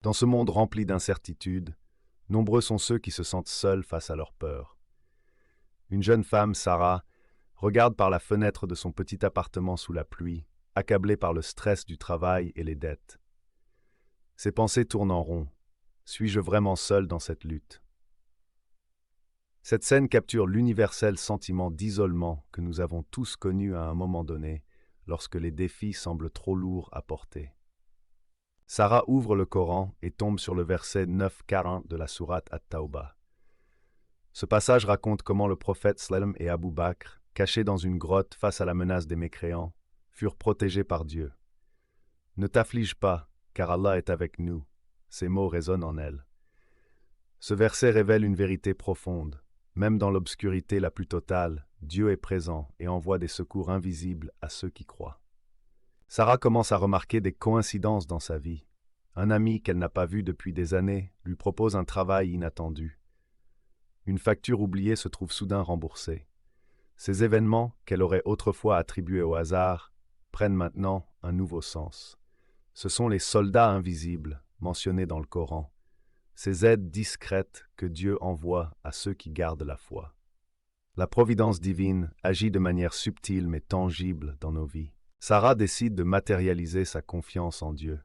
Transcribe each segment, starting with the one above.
Dans ce monde rempli d'incertitudes, nombreux sont ceux qui se sentent seuls face à leur peur. Une jeune femme, Sarah, regarde par la fenêtre de son petit appartement sous la pluie, accablée par le stress du travail et les dettes. Ses pensées tournent en rond. Suis-je vraiment seul dans cette lutte? Cette scène capture l'universel sentiment d'isolement que nous avons tous connu à un moment donné, lorsque les défis semblent trop lourds à porter. Sarah ouvre le Coran et tombe sur le verset 9-40 de la sourate At-Tawbah. Ce passage raconte comment le prophète Sallam et Abu Bakr, cachés dans une grotte face à la menace des mécréants, furent protégés par Dieu. Ne t'afflige pas, car Allah est avec nous. Ces mots résonnent en elle. Ce verset révèle une vérité profonde. Même dans l'obscurité la plus totale, Dieu est présent et envoie des secours invisibles à ceux qui croient. Sarah commence à remarquer des coïncidences dans sa vie. Un ami qu'elle n'a pas vu depuis des années lui propose un travail inattendu. Une facture oubliée se trouve soudain remboursée. Ces événements, qu'elle aurait autrefois attribués au hasard, prennent maintenant un nouveau sens. Ce sont les soldats invisibles, mentionnés dans le Coran, ces aides discrètes que Dieu envoie à ceux qui gardent la foi. La providence divine agit de manière subtile mais tangible dans nos vies. Sarah décide de matérialiser sa confiance en Dieu.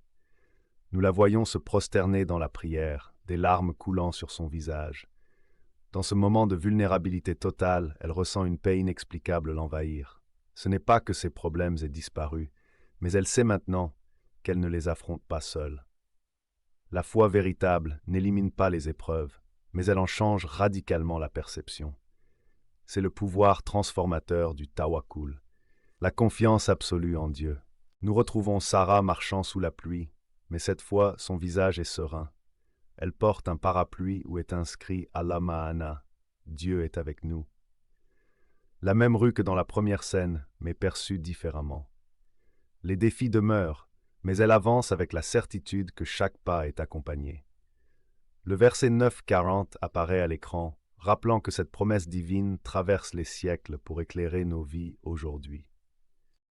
Nous la voyons se prosterner dans la prière, des larmes coulant sur son visage. Dans ce moment de vulnérabilité totale, elle ressent une paix inexplicable l'envahir. Ce n'est pas que ses problèmes aient disparu, mais elle sait maintenant qu'elle ne les affronte pas seule. La foi véritable n'élimine pas les épreuves, mais elle en change radicalement la perception. C'est le pouvoir transformateur du tawakkul, la confiance absolue en Dieu. Nous retrouvons Sarah marchant sous la pluie, mais cette fois son visage est serein. Elle porte un parapluie où est inscrit Allah Ma'ana, Dieu est avec nous. La même rue que dans la première scène, mais perçue différemment. Les défis demeurent, mais elle avance avec la certitude que chaque pas est accompagné. Le verset 9-40 apparaît à l'écran, rappelant que cette promesse divine traverse les siècles pour éclairer nos vies aujourd'hui.